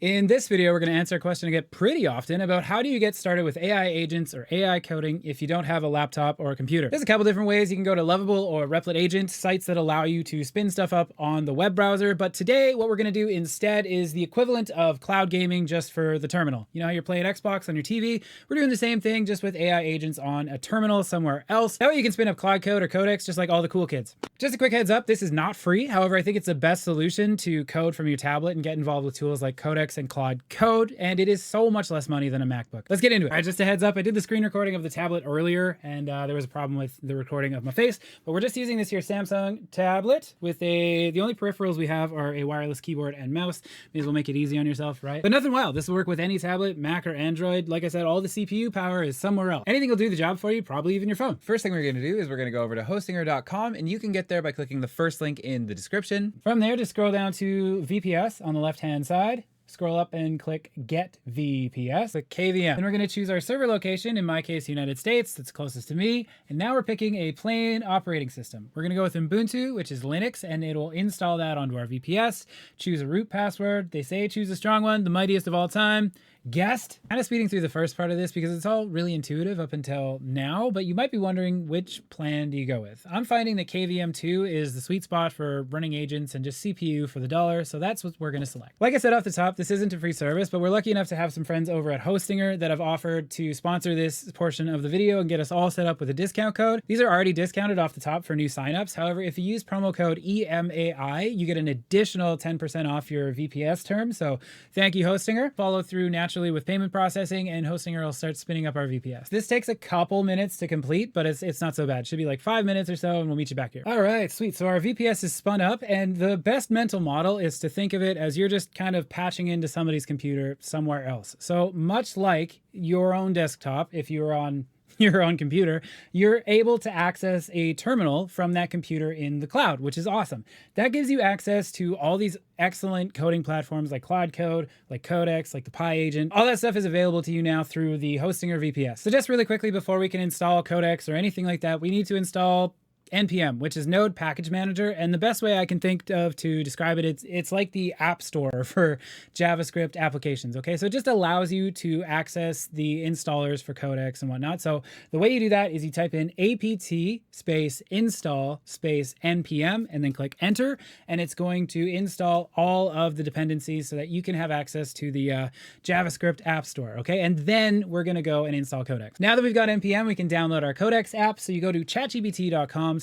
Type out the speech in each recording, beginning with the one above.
In this video, we're going to answer a question I get pretty often about how do you get started with AI agents or AI coding if you don't have a laptop or a computer. There's a couple different ways. You can go to Lovable or Replit Agent, sites that allow you to spin stuff up on the web browser. But today, what we're going to do instead is the equivalent of cloud gaming just for the terminal. You know how you're playing Xbox on your TV? We're doing the same thing just with AI agents on a terminal somewhere else. That way you can spin up Claude Code or Codex just like all the cool kids. Just a quick heads up, this is not free. However, I think it's the best solution to code from your tablet and get involved with tools like Codex and Claude Code, and it is so much less money than a MacBook. Let's get into it. All right, just a heads up, I did the screen recording of the tablet earlier, and there was a problem with the recording of my face, but we're just using this here Samsung tablet with the only peripherals we have are a wireless keyboard and mouse. May as well make it easy on yourself, right? But nothing wild. This will work with any tablet, Mac or Android. Like I said, all the CPU power is somewhere else. Anything will do the job for you, probably even your phone. First thing we're going to do is we're going to go over to hostinger.com, and you can get there by clicking the first link in the description. From there, just scroll down to VPS on the left-hand side. Scroll up and click Get VPS, click KVM. Then we're gonna choose our server location, in my case, United States, that's closest to me. And now we're picking a plain operating system. We're gonna go with Ubuntu, which is Linux, and it will install that onto our VPS. Choose a root password. They say choose a strong one, the mightiest of all time. Guest. Kind of speeding through the first part of this because it's all really intuitive up until now, but you might be wondering which plan do you go with. I'm finding that KVM2 is the sweet spot for running agents and just CPU for the dollar, so that's what we're gonna select. Like I said off the top, this isn't a free service, but we're lucky enough to have some friends over at Hostinger that have offered to sponsor this portion of the video and get us all set up with a discount code. These are already discounted off the top for new signups. However, if you use promo code EMAI, you get an additional 10% off your VPS term, so thank you, Hostinger. Follow through naturally with payment processing, and Hostinger will start spinning up our VPS. This takes a couple minutes to complete, but it's not so bad. It should be like 5 minutes or so, and we'll meet you back here. All right, sweet. So our VPS is spun up, and the best mental model is to think of it as you're just kind of patching into somebody's computer somewhere else. So much like your own desktop, if you're on your own computer, you're able to access a terminal from that computer in the cloud, which is awesome. That gives you access to all these excellent coding platforms like Claude Code, like Codex, like the Pi agent. All that stuff is available to you now through the Hostinger VPS. So just really quickly, before we can install Codex or anything like that, we need to install NPM, which is Node Package Manager. And the best way I can think of to describe it, it's like the App Store for JavaScript applications, okay? So it just allows you to access the installers for Codex and whatnot. So the way you do that is you type in apt space install space npm and then click enter, and it's going to install all of the dependencies so that you can have access to the JavaScript App Store, okay? And then we're gonna go and install Codex. Now that we've got NPM, we can download our Codex app. So you go to chatgpt.com/Codex,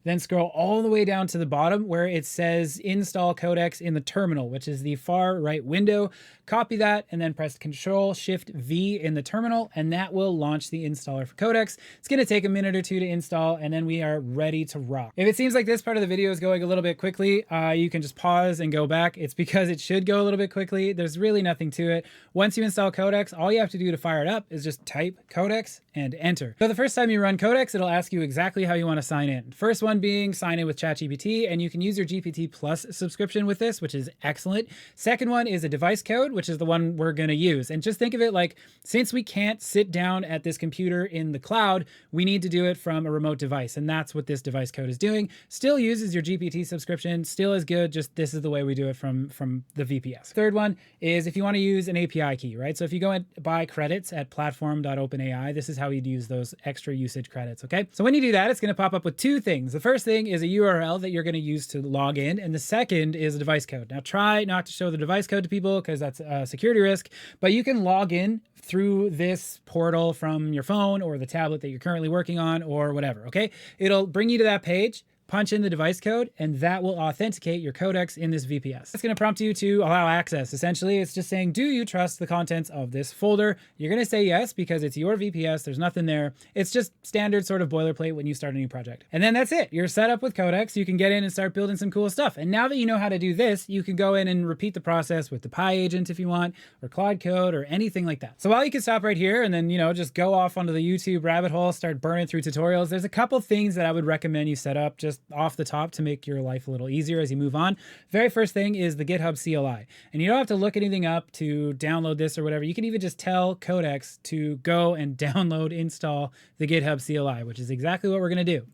then scroll all the way down to the bottom where it says install Codex in the terminal, which is the far right window. Copy that and then press Control-Shift-V in the terminal, and that will launch the installer for Codex. It's gonna take a minute or two to install, and then we are ready to rock. If it seems like this part of the video is going a little bit quickly, you can just pause and go back. It's because it should go a little bit quickly. There's really nothing to it. Once you install Codex, all you have to do to fire it up is just type Codex and enter. So the first time you run Codex, it'll ask you exactly how you want to sign in. First one being sign in with ChatGPT, and you can use your GPT Plus subscription with this, which is excellent. Second one is a device code, which is the one we're going to use. And just think of it like, since we can't sit down at this computer in the cloud, we need to do it from a remote device. And that's what this device code is doing. Still uses your GPT subscription, still is good, just this is the way we do it from the VPS. Third one is if you want to use an API key, right? So if you go and buy credits at platform.openai, this is how you'd use those extra usage credits, okay? So when you do that, it's going to pop up with two things. The first thing is a URL that you're going to use to log in, and the second is a device code. Now try not to show the device code to people because that's a security risk, but you can log in through this portal from your phone or the tablet that you're currently working on or whatever, okay? It'll bring you to that page. Punch in the device code, and that will authenticate your Codex in this VPS. It's going to prompt you to allow access. Essentially, it's just saying, do you trust the contents of this folder? You're going to say yes because it's your VPS. There's nothing there. It's just standard sort of boilerplate when you start a new project. And then that's it. You're set up with Codex. You can get in and start building some cool stuff. And now that you know how to do this, you can go in and repeat the process with the Pi agent if you want, or Claude Code, or anything like that. So while you can stop right here and then, just go off onto the YouTube rabbit hole, start burning through tutorials, there's a couple things that I would recommend you set up just off the top to make your life a little easier as you move on. Very first thing is the GitHub CLI. And you don't have to look anything up to download this or whatever. You can even just tell Codex to go and download, install the GitHub CLI, which is exactly what we're going to do.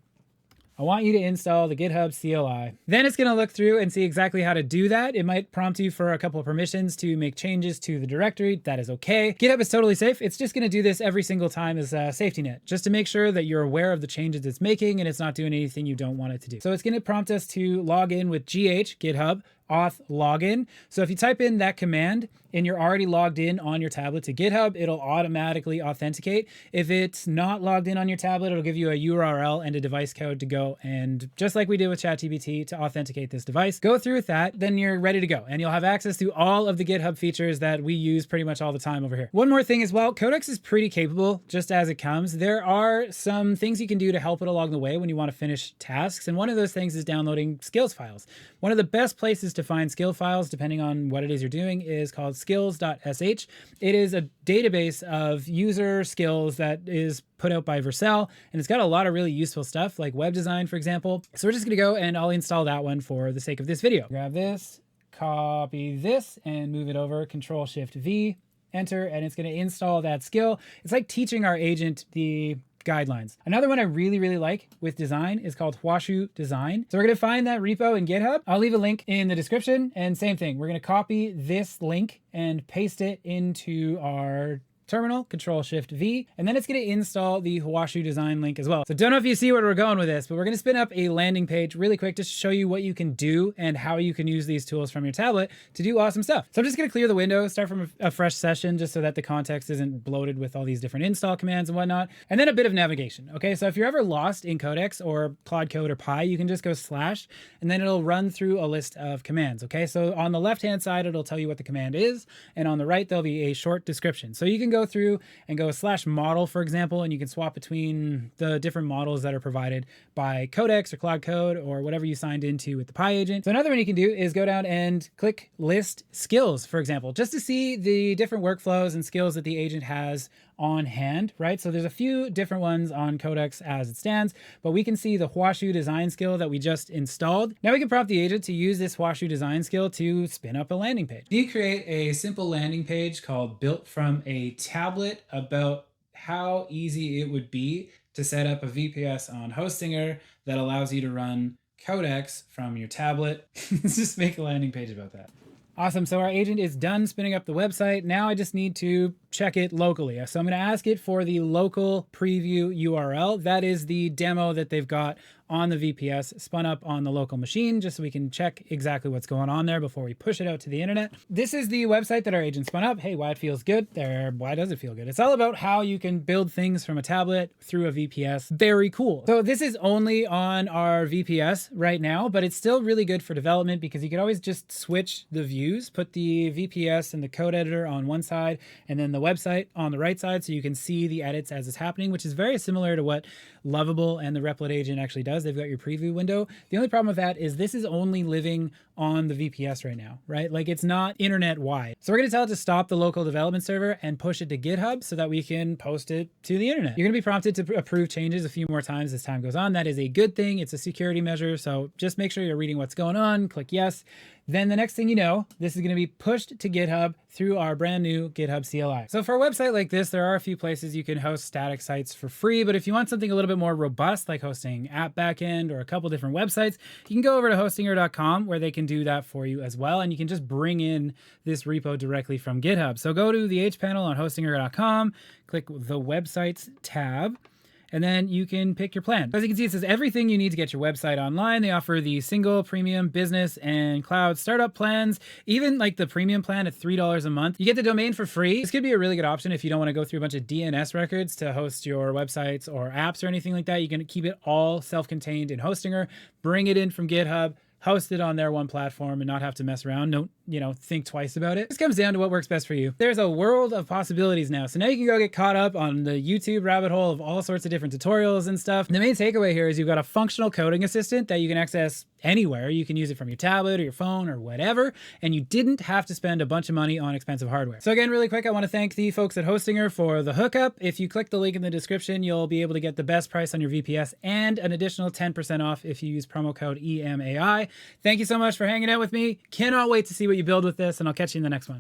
I want you to install the GitHub CLI. Then it's gonna look through and see exactly how to do that. It might prompt you for a couple of permissions to make changes to the directory. That is okay. GitHub is totally safe. It's just gonna do this every single time as a safety net, just to make sure that you're aware of the changes it's making and it's not doing anything you don't want it to do. So it's gonna prompt us to log in with GitHub auth login. So if you type in that command and you're already logged in on your tablet to GitHub, it'll automatically authenticate. If it's not logged in on your tablet, it'll give you a URL and a device code to go, and just like we did with ChatGPT, to authenticate this device. Go through with that, then you're ready to go, and you'll have access to all of the GitHub features that we use pretty much all the time over here. One more thing as well, Codex is pretty capable just as it comes. There are some things you can do to help it along the way when you want to finish tasks, and one of those things is downloading skills files. One of the best places to find skill files, depending on what it is you're doing, is called skills.sh. It is a database of user skills that is put out by Vercel, and it's got a lot of really useful stuff like web design, for example. So we're just gonna go and I'll install that one for the sake of this video. Grab this, copy this, and move it over, Control-Shift-V, enter, and it's gonna install that skill. It's like teaching our agent the guidelines. Another one I really like with design is called Hashu Design. So we're going to find that repo in GitHub. I'll leave a link in the description, and same thing. We're going to copy this link and paste it into our terminal, Control-Shift-V, and then it's going to install the Hashu Design link as well. So don't know if you see where we're going with this, but we're going to spin up a landing page really quick just to show you what you can do and how you can use these tools from your tablet to do awesome stuff. So I'm just going to clear the window, start from a fresh session just so that the context isn't bloated with all these different install commands and whatnot, and then a bit of navigation. Okay, so if you're ever lost in Codex or Claude Code or Pi, you can just go / and then it'll run through a list of commands. Okay, so on the left-hand side, it'll tell you what the command is, and on the right, there'll be a short description. So you can go through and go /model, for example, and you can swap between the different models that are provided by Codex or Claude Code or whatever you signed into with the Pi agent. So another one you can do is go down and click list skills, for example, just to see the different workflows and skills that the agent has on hand, right? So there's a few different ones on Codex as it stands, but we can see the Hashu Design skill that we just installed. Now we can prompt the agent to use this Hashu Design skill to spin up a landing page. We create a simple landing page called Built from a Tablet about how easy it would be to set up a VPS on Hostinger that allows you to run Codex from your tablet. Let's just make a landing page about that. Awesome, so our agent is done spinning up the website. Now I just need to check it locally. So I'm gonna ask it for the local preview URL. That is the demo that they've got on the VPS spun up on the local machine, just so we can check exactly what's going on there before we push it out to the internet. This is the website that our agent spun up. Hey, why it feels good there. Why does it feel good? It's all about how you can build things from a tablet through a VPS. Very cool. So this is only on our VPS right now, but it's still really good for development because you could always just switch the views, put the VPS and the code editor on one side and then the website on the right side so you can see the edits as it's happening, which is very similar to what Lovable and the Replit agent actually does. They've got your preview window. The only problem with that is this is only living on the VPS right now, right? Like it's not internet wide. So we're gonna tell it to stop the local development server and push it to GitHub so that we can post it to the internet. You're gonna be prompted to approve changes a few more times as time goes on. That is a good thing. It's a security measure. So just make sure you're reading what's going on, click yes. Then the next thing you know, this is going to be pushed to GitHub through our brand new GitHub CLI. So for a website like this, there are a few places you can host static sites for free, but if you want something a little bit more robust, like hosting app backend or a couple different websites, you can go over to hostinger.com where they can do that for you as well. And you can just bring in this repo directly from GitHub. So go to the H panel on hostinger.com, click the websites tab, and then you can pick your plan. As you can see, it says everything you need to get your website online. They offer the single, premium, business, and cloud startup plans. Even like the premium plan at $3 a month. You get the domain for free. This could be a really good option if you don't want to go through a bunch of DNS records to host your websites or apps or anything like that. You can keep it all self-contained in Hostinger, bring it in from GitHub, host it on their one platform and not have to mess around. Don't, think twice about it. This comes down to what works best for you. There's a world of possibilities now. So now you can go get caught up on the YouTube rabbit hole of all sorts of different tutorials and stuff. The main takeaway here is you've got a functional coding assistant that you can access anywhere. You can use it from your tablet or your phone or whatever, and you didn't have to spend a bunch of money on expensive hardware. So again, really quick, I want to thank the folks at Hostinger for the hookup. If you click the link in the description, you'll be able to get the best price on your VPS and an additional 10% off if you use promo code EMAI. Thank you so much for hanging out with me. Cannot wait to see what you build with this, and I'll catch you in the next one.